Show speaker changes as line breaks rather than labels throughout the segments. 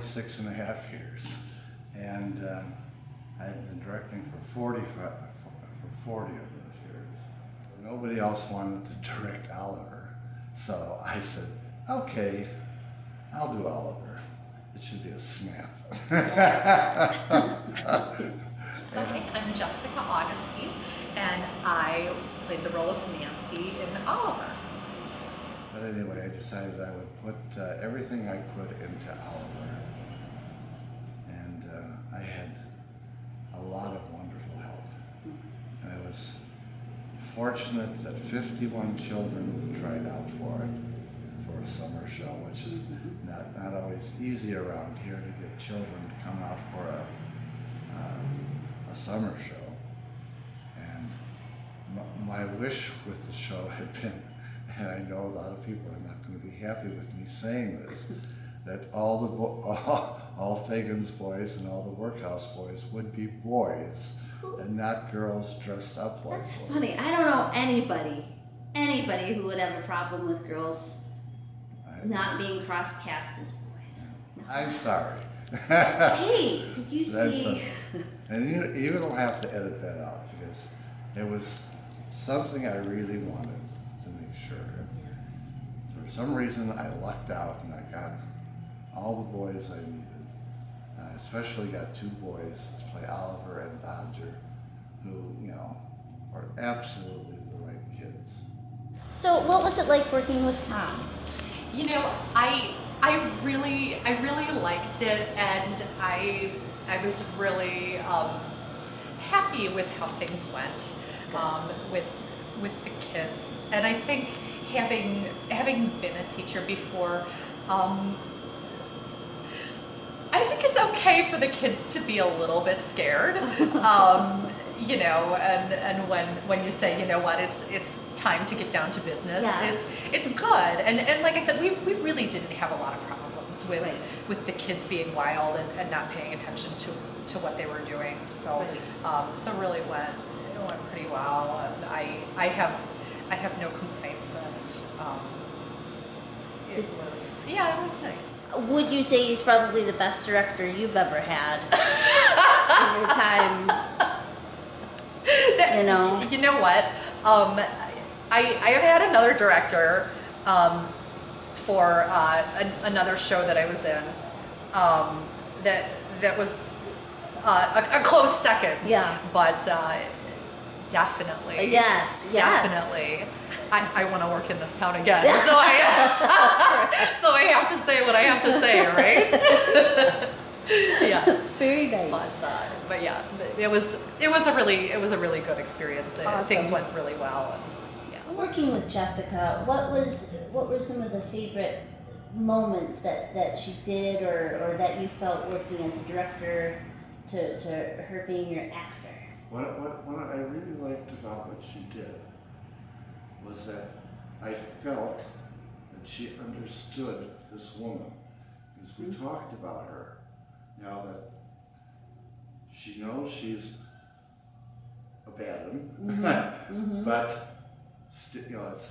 46.5 years, and I've been directing for 40 of those years. Nobody else wanted to direct Oliver, so I said, okay, I'll do Oliver. It should be a snap.
Okay, I'm Jessica Augustine, and I played the role of Nancy in Oliver.
But anyway, I decided I would put everything I could into Oliver. And I had a lot of wonderful help. And I was fortunate that 51 children tried out for it, for a summer show, which is not always easy around here to get children to come out for a summer show. And my wish with the show had been, and I know a lot of people are not going to be happy with me saying this, that all Fagan's boys and all the workhouse boys would be boys and not girls dressed up like
That's
boys.
funny. I don't know anybody who would have a problem with girls not being cross-cast as boys. No.
I'm sorry.
Hey, did you see?
And you don't have to edit that out because it was something I really wanted to make sure.
Yes.
For some reason, I lucked out and I got all the boys I needed. I especially got 2 boys to play Oliver and Dodger, who, are absolutely the right kids.
So, what was it like working with Tom?
You know, I really liked it, and I was really happy with how things went with the kids. And I think having been a teacher before, I think it's okay for the kids to be a little bit scared. And when you say, you know what, it's time to get down to business,
yes.
it's good. And like I said, we really didn't have a lot of problems with the kids being wild and not paying attention to what they were doing. So so really it went pretty well, and I have no complaints, and it was nice.
Would you say he's probably the best director you've ever had in your time?
You know what? I have had another director for another show that I was in that was a close second.
Yeah.
But definitely.
Yes.
Definitely. I want to work in this town again. So I have to say what I have to say, right? Yes.
Very nice.
But yeah, it was a really good experience.
Awesome.
Things went really well. And, yeah.
Working with Jessica, what were some of the favorite moments that she did or that you felt working as a director to her being your actor?
What I really liked about what she did was that I felt that she understood this woman, because we talked about her, that she knows she's a bad one, but it's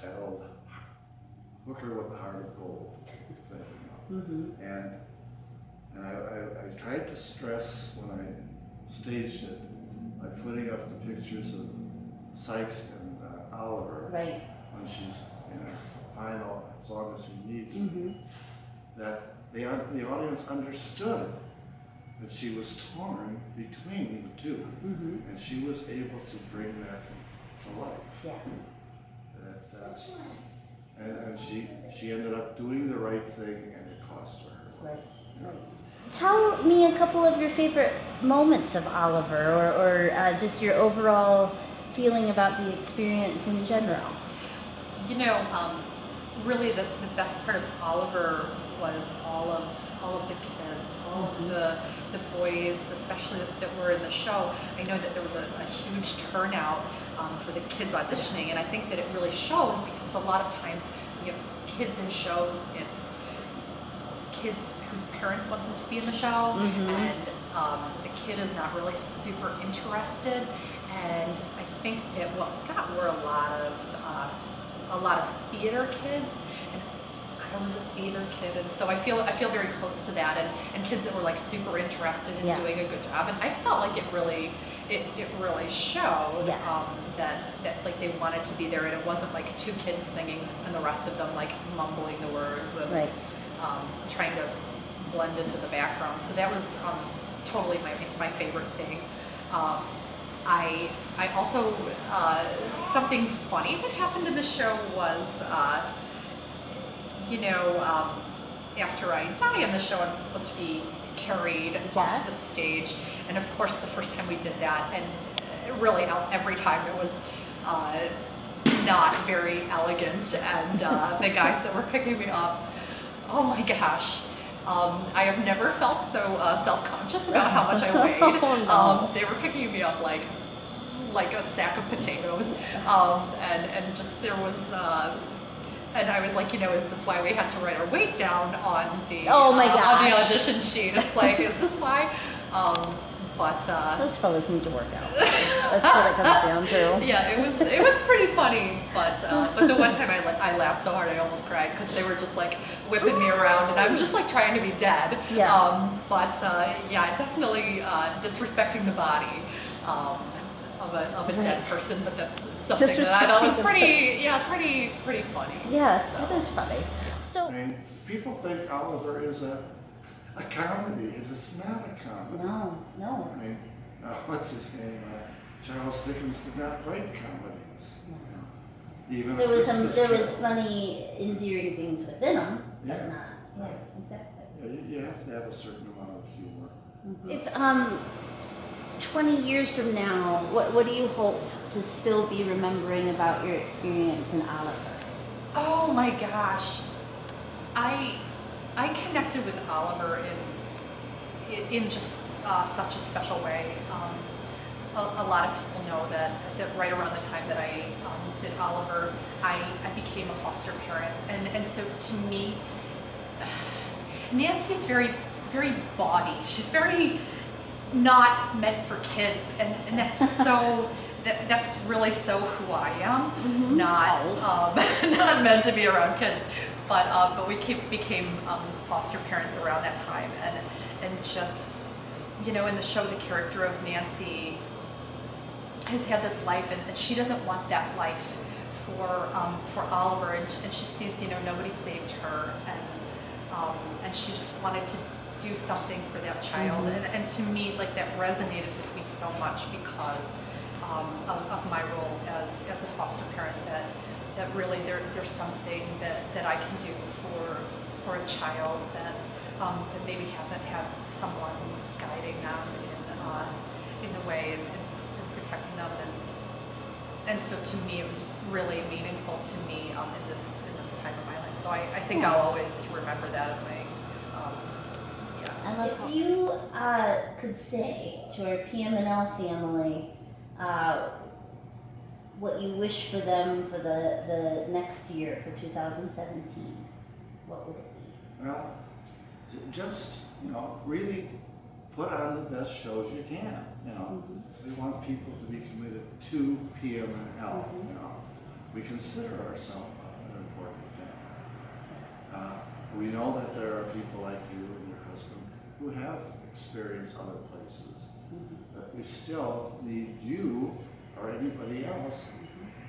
that old hooker with the heart of gold thing, and I tried to stress when I staged it by putting up the pictures of Sykes and Oliver when she's in her final, as long as he needs me, that the audience understood that she was torn between the two, and she was able to bring that to life.
Yeah.
And she ended up doing the right thing, and it cost her.
Right. Tell me a couple of your favorite moments of Oliver, or just your overall feeling about the experience in general.
Really the best part of Oliver was all of the kids, all of the boys, especially that were in the show. I know that there was a huge turnout for the kids auditioning, and I think that it really shows, because a lot of times when you have kids in shows, it's kids whose parents want them to be in the show, and the kid is not really super interested. And I think that what we got were a lot of theater kids, and I I was a theater kid, and so I feel very close to that, and kids that were like super interested in
Yeah.
doing a good job, and I felt like it really showed
Yes.
that like they wanted to be there, and it wasn't like two kids singing and the rest of them like mumbling the words and
Right.
trying to blend into the background. So that was totally my favorite thing. I also something funny that happened in the show was after I die in the show, I'm supposed to be carried off the stage, and of course the first time we did that, and really every time it was not very elegant, and the guys that were picking me up, oh my gosh, I have never felt so self-conscious about how much I weighed.
Oh, no.
They were picking me up like a sack of potatoes, and just there was. And I was like, is this why we had to write our weight down on the
Oh my
on the
gosh.
audition sheet? It's like, is this why?
Those fellas need to work out. That's what it comes down to.
Yeah, it was pretty funny, but the one time I laughed so hard I almost cried because they were just like whipping me around, and I'm just like trying to be dead.
Yeah.
Yeah, definitely disrespecting the body of a dead person, but that's something that I thought was pretty funny.
Yes,
So.
that is funny. So.
I mean, people think Oliver is a comedy. It is not a comedy.
No.
I mean, what's his name? Charles Dickens did not write comedies.
No.
Even
There was
Christmas Carol.
funny, endearing things within them, but
Yeah.
not. Yeah, exactly.
Yeah, you have to have a certain amount of humor.
If 20 years from now, what do you hope to still be remembering about your experience in Oliver?
Oh my gosh, I connected with Oliver in just such a special way. A lot of people know that right around the time that I did Oliver, I became a foster parent, and so to me, Nancy is very very bawdy. She's very not meant for kids, and that's so. That's really so who I am.
Mm-hmm.
Not meant to be around kids, but we became foster parents around that time, and just in the show, the character of Nancy has had this life, and she doesn't want that life for Oliver, and she sees nobody saved her, and she just wanted to do something for that child, and to me, like, that resonated with me so much because of my role as a foster parent, that really there's something that I can do for a child that maybe hasn't had someone guiding them in the way and protecting them, and so to me it was really meaningful to me in this time of my life. So I think I'll always remember that in my
If you could say to our PM&L family what you wish for them for the next year, for 2017, what would it be?
Well, just really put on the best shows you can. So we want people to be committed to PM&L. We consider ourselves an important family. We know that there are people like you and your husband who have experienced other places, but we still need you or anybody else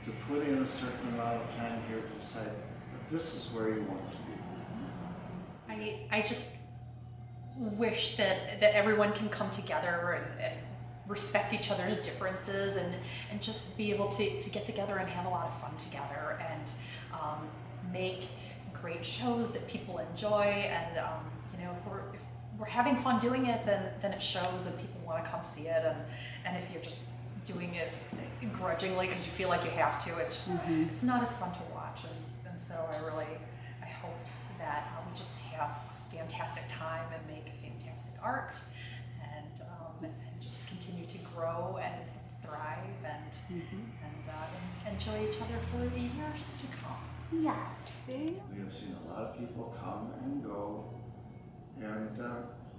to put in a certain amount of time here to decide that this is where you want to be.
I just wish that everyone can come together and respect each other's differences and just be able to get together and have a lot of fun together and make great shows that people enjoy, and if we're having fun doing it, then it shows and people want to come see it, and if you're just doing it grudgingly because you feel like you have to, it's just it's not as fun to watch, and so I hope that we just have a fantastic time and make fantastic art and just continue to grow and thrive and enjoy each other for years to come.
Yes.
We have seen a lot of people come and go, and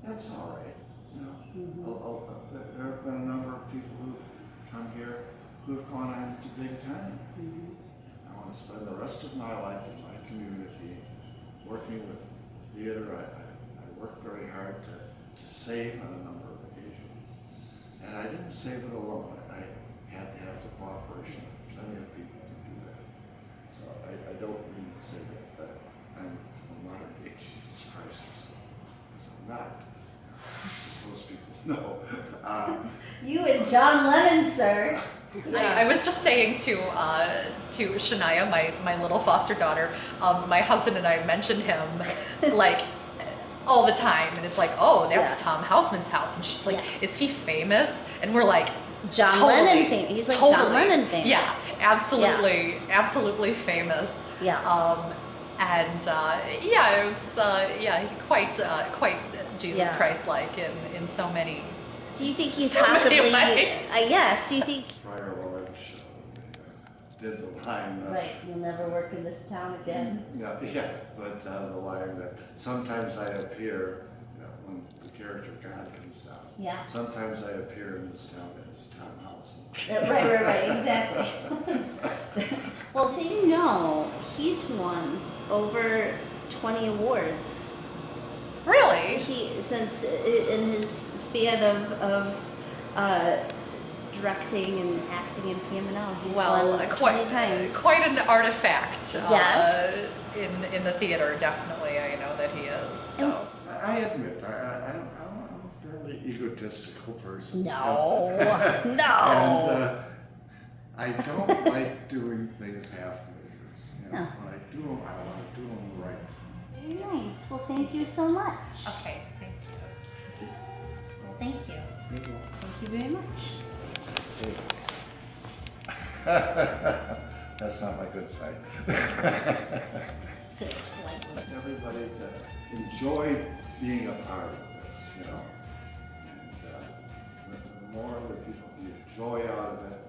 that's all right. There have been a number of people who've come here who have gone on to big time. I want to spend the rest of my life in my community working with theater, I worked very hard to save on a number of occasions. And I didn't save it alone. I had to have the cooperation of plenty of people to do that. So I don't mean to say that I'm a modern day Jesus Christ or something, because I'm not, as most people know.
You and John Lennon, sir.
I was just saying to Shania, my little foster daughter, my husband and I mentioned him like all the time, and it's like, oh, that's
Yes.
Tom Houseman's house, and she's like,
Yeah.
is he famous? And we're like,
John
totally,
Lennon famous. He's like John Lennon famous.
Yeah, absolutely, absolutely famous.
Yeah.
And yeah, it was quite Jesus
Yeah.
Christ-like in so many.
Do you think he's
So many
possibly?
ways.
Yes. Do you think?
Friar Lawrence did the line.
Right. You'll never work in this town again.
Yeah, but the line that sometimes I appear, when the character God comes down.
Yeah.
Sometimes I appear in this town as Tom Houseman.
Right, exactly. Well, do you know he's won over 20 awards?
Really?
Since in his span of directing and acting in PM&L, he's
Well,
won 20 times.
quite an artifact
Yes.
in the theater. Definitely, I know that he is. So.
I admit, I'm a fairly egotistical person.
No,
And
no.
I don't like doing things half measures.
No.
When I do them, I want to do them right.
Very nice. Well, thank you so much.
Okay, thank you.
Well, thank you. Thank you very much.
That's not my good side.
Just gonna splice it.
Everybody to enjoy being a part of this, And the more that people get joy out of it,